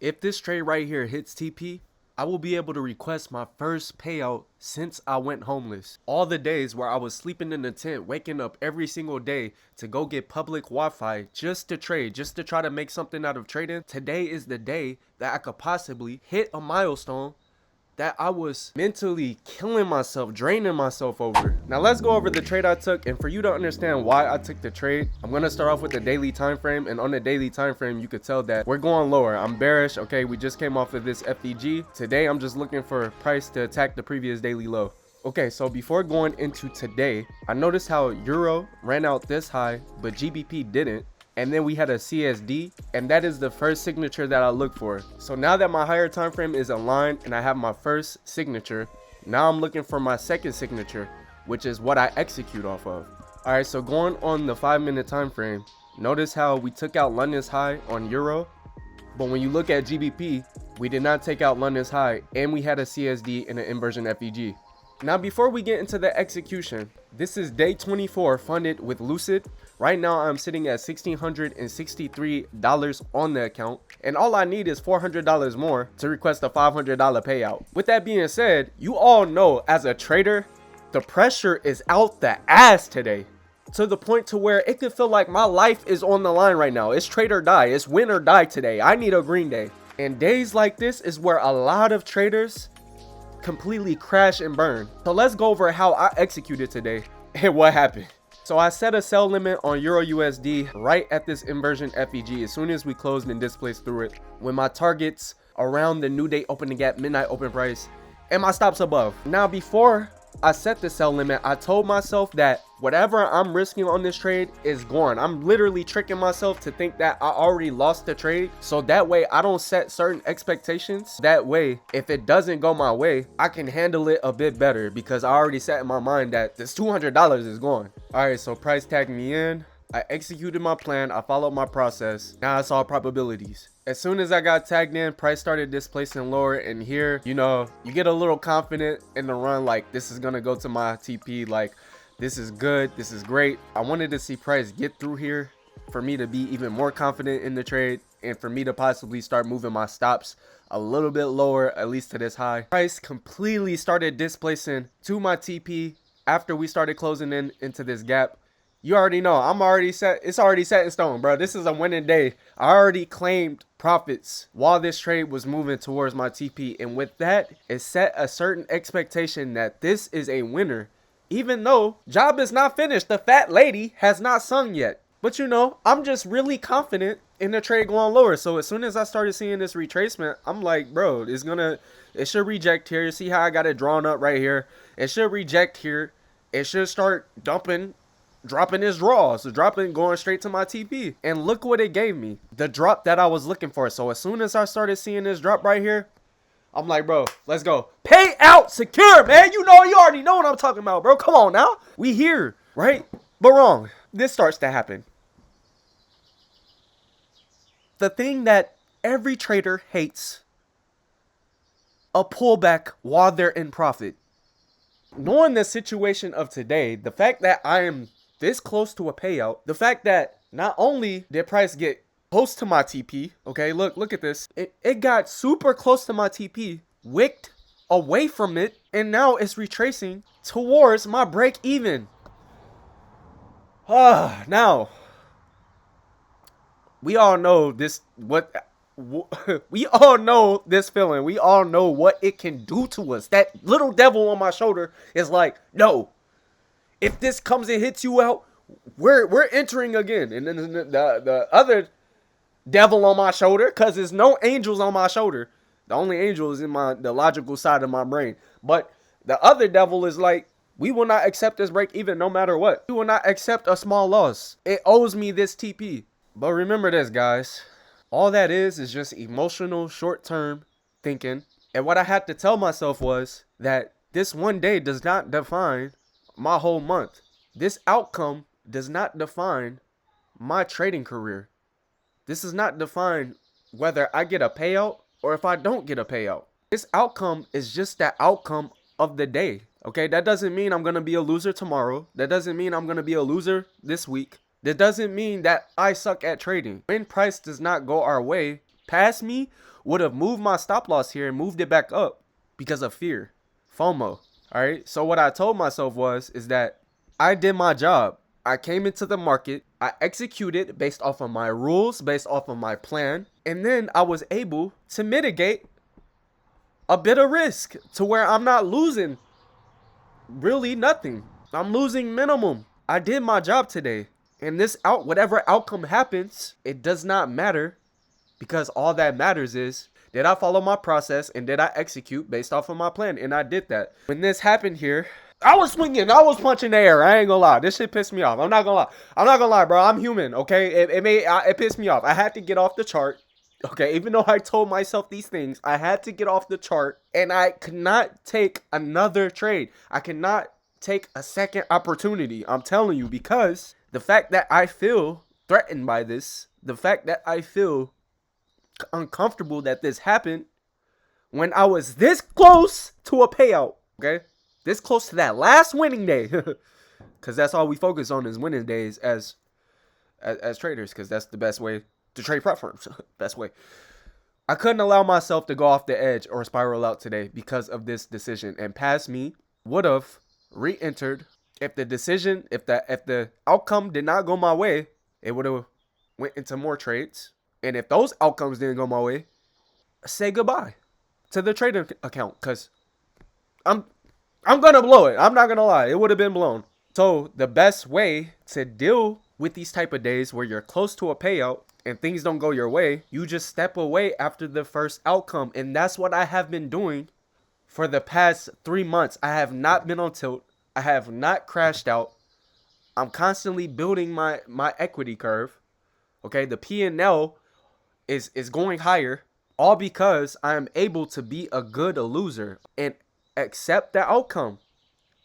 If this trade right here hits TP, I will be able to request my first payout since I went homeless. All the days where I was sleeping in the tent, waking up every single day to go get public Wi-Fi just to trade, just to try to make something out of trading. Today is the day that I could possibly hit a milestone that I was mentally killing myself, draining myself over. Now let's go over the trade I took, and for you to understand why I took the trade, I'm gonna start off with the daily time frame. And on the daily time frame, you could tell that we're going lower. I'm bearish. Okay, we just came off of this FEG. Today I'm just looking for a price to attack the previous daily low. Okay, so before going into today, I noticed how Euro ran out this high, but GBP didn't. And then we had a CSD, and that is the first signature that I look for. So now that my higher time frame is aligned and I have my first signature, now I'm looking for my second signature, which is what I execute off of. All right, so going on the 5-minute time frame, notice how we took out London's high on Euro, but when you look at GBP, we did not take out London's high, and we had a CSD and an inversion FEG. Now before we get into the execution, this is day 24 funded with Lucid. Right now I'm sitting at $1,663 on the account, and all I need is $400 more to request a $500 payout. With that being said, you all know as a trader, the pressure is out the ass today, to the point to where it could feel like my life is on the line right now. It's trade or die. It's win or die today. I need a green day. And days like this is where a lot of traders completely crash and burn. So let's go over how I executed today and what happened. So I set a sell limit on Euro USD right at this inversion FEG as soon as we closed and displaced through it, with my targets around the new day opening gap, midnight open price, and my stops above. Now before I set the sell limit, I told myself that whatever I'm risking on this trade is gone. I'm literally tricking myself to think that I already lost the trade, so that way I don't set certain expectations. That way, if it doesn't go my way, I can handle it a bit better, because I already set in my mind that this $200 is gone. All right, so price tagged me in. I executed my plan. I followed my process. Now I saw probabilities. As soon as I got tagged in, price started displacing lower, and here, you know, you get a little confident in the run, like this is gonna go to my TP, like this is good, this is great. I wanted to see price get through here for me to be even more confident in the trade, and for me to possibly start moving my stops a little bit lower, at least to this high. Price completely started displacing to my TP after we started closing in into this gap. You already know, I'm already set. It's already set in stone, bro. This is a winning day. I already claimed profits while this trade was moving towards my TP. And with that, it set a certain expectation that this is a winner. Even though job is not finished. The fat lady has not sung yet. But you know, I'm just really confident in the trade going lower. So as soon as I started seeing this retracement, I'm like, bro, it should reject here. You see how I got it drawn up right here? It should reject here. It should start dropping its draws, so going straight to my TP. And look what it gave me, the drop that I was looking for. So as soon as I started seeing this drop right here, I'm like, bro, let's go. Payout secure, man. You already know what I'm talking about, bro. Come on now. We here, right? But wrong. This starts to happen. The thing that every trader hates, a pullback while they're in profit. Knowing the situation of today, the fact that I am this close to a payout, the fact that not only did price get close to my TP, okay, look at this, it got super close to my TP, wicked away from it, and now it's retracing towards my break even. Now we all know this, we all know this feeling. We all know what it can do to us. That little devil on my shoulder is like, no, if this comes and hits you out, we're entering again. And then the other devil on my shoulder, because there's no angels on my shoulder. The only angel is in the logical side of my brain. But the other devil is like, we will not accept this break even no matter what. We will not accept a small loss. It owes me this TP. But remember this, guys. All that is just emotional short-term thinking. And what I had to tell myself was that this one day does not define my whole month. This outcome does not define my trading career. This does not define whether I get a payout or if I don't get a payout. This outcome is just the outcome of the day. Okay, that doesn't mean I'm going to be a loser tomorrow. That doesn't mean I'm going to be a loser this week. That doesn't mean that I suck at trading. When price does not go our way, past me, would have moved my stop loss here and moved it back up because of fear, FOMO. All right. So what I told myself is that I did my job. I came into the market. I executed based off of my rules, based off of my plan. And then I was able to mitigate a bit of risk to where I'm not losing really nothing. I'm losing minimum. I did my job today. And whatever outcome happens, it does not matter, because all that matters is, did I follow my process and did I execute based off of my plan? And I did that. When this happened here, I was swinging. I was punching the air. I ain't gonna lie. This shit pissed me off. I'm not gonna lie, bro. I'm human, okay? It pissed me off. I had to get off the chart. Okay, even though I told myself these things, I had to get off the chart, and I could not take another trade. I cannot take a second opportunity. I'm telling you, because the fact that I feel threatened by this, the fact that I feel uncomfortable that this happened when I was this close to a payout, okay? This close to that last winning day, because that's all we focus on is winning days as traders, because that's the best way to trade prop firms. Best way. I couldn't allow myself to go off the edge or spiral out today because of this decision, and past me would have re-entered. If the outcome did not go my way, it would have went into more trades. And if those outcomes didn't go my way, say goodbye to the trading account, because I'm gonna blow it. I'm not gonna lie, it would have been blown. So the best way to deal with these type of days where you're close to a payout and things don't go your way, you just step away after the first outcome. And that's what I have been doing for the past 3 months. I have not been on tilt. I have not crashed out. I'm constantly building my equity curve. Okay, the P&L is going higher, all because I am able to be a good loser and accept the outcome.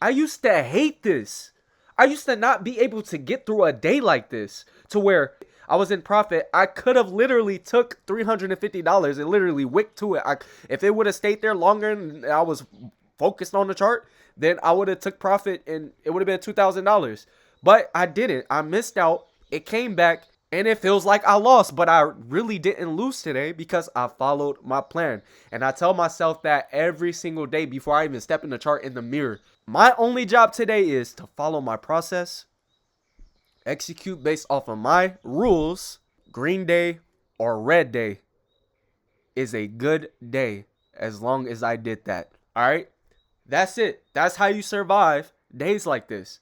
I used to hate this. I used to not be able to get through a day like this, to where I was in profit. I could have literally took $350 and literally wicked to it. If it would have stayed there longer and I was focused on the chart, then I would have took profit and it would have been $2,000. But I didn't. I missed out. It came back and it feels like I lost, but I really didn't lose today because I followed my plan. And I tell myself that every single day before I even step in the chart in the mirror. My only job today is to follow my process, execute based off of my rules. Green day or red day is a good day as long as I did that. All right, that's it. That's how you survive days like this.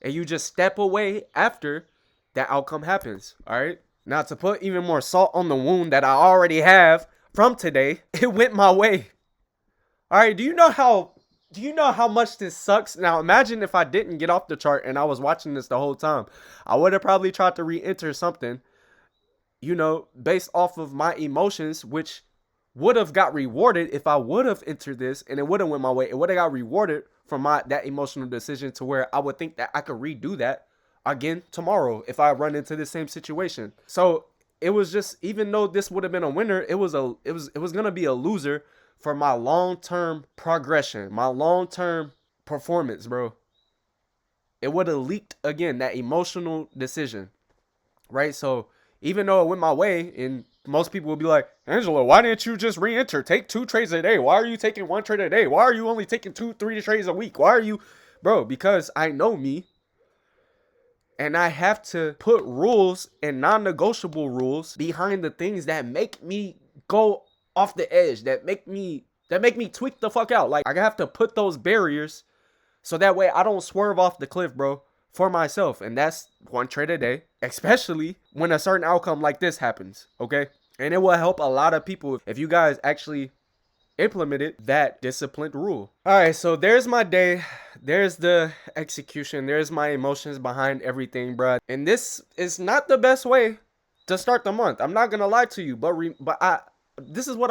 And you just step away after that outcome happens. All right, now to put even more salt on the wound that I already have from today, it went my way. All right, do you know how much this sucks? Now imagine if I didn't get off the chart and I was watching this the whole time. I would have probably tried to re-enter something, based off of my emotions, which would have got rewarded if I would have entered this and it would have went my way. It would have got rewarded from that emotional decision, to where I would think that I could redo that again tomorrow if I run into the same situation. So it was just, even though this would have been a winner, it was gonna be a loser for my long-term progression, my long-term performance, bro. It would have leaked again, that emotional decision, right? So even though it went my way, and most people will be like, Angelo, why didn't you just re-enter? Take 2 trades a day. Why are you taking 1 trade a day? Why are you only taking 2-3 trades a week? Why are you, bro? Because I know me. And I have to put rules and non-negotiable rules behind the things that make me go off the edge, that make me tweak the fuck out. Like, I have to put those barriers so that way I don't swerve off the cliff, bro, for myself. And that's 1 trade a day, especially when a certain outcome like this happens, okay? And it will help a lot of people if you guys actually implemented that disciplined rule. All right, so there's my day. There's the execution. There's my emotions behind everything, bro. And this is not the best way to start the month. I'm not gonna lie to you, but this is what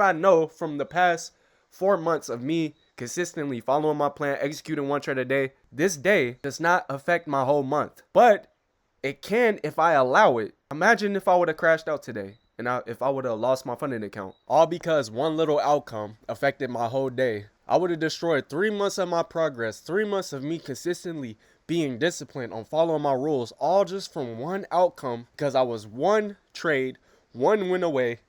I know from the past 4 months of me consistently following my plan, executing 1 trade a day. This day does not affect my whole month, but it can if I allow it. Imagine if I would have crashed out today, and if I would have lost my funding account, all because one little outcome affected my whole day. I would have destroyed 3 months of my progress, 3 months of me consistently being disciplined on following my rules, all just from one outcome, because I was 1 trade, 1 win away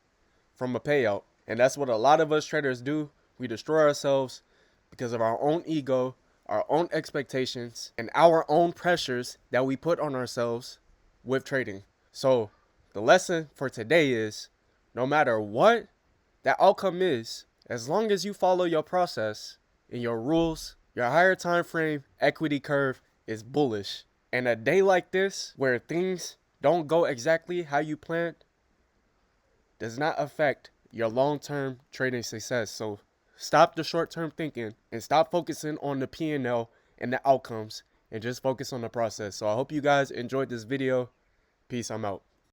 from a payout. And that's what a lot of us traders do. We destroy ourselves because of our own ego, our own expectations, and our own pressures that we put on ourselves with trading. So the lesson for today is, no matter what that outcome is, as long as you follow your process and your rules, your higher time frame equity curve is bullish. And a day like this, where things don't go exactly how you planned, does not affect your long-term trading success. So stop the short-term thinking and stop focusing on the P&L and the outcomes and just focus on the process. So I hope you guys enjoyed this video. Peace, I'm out.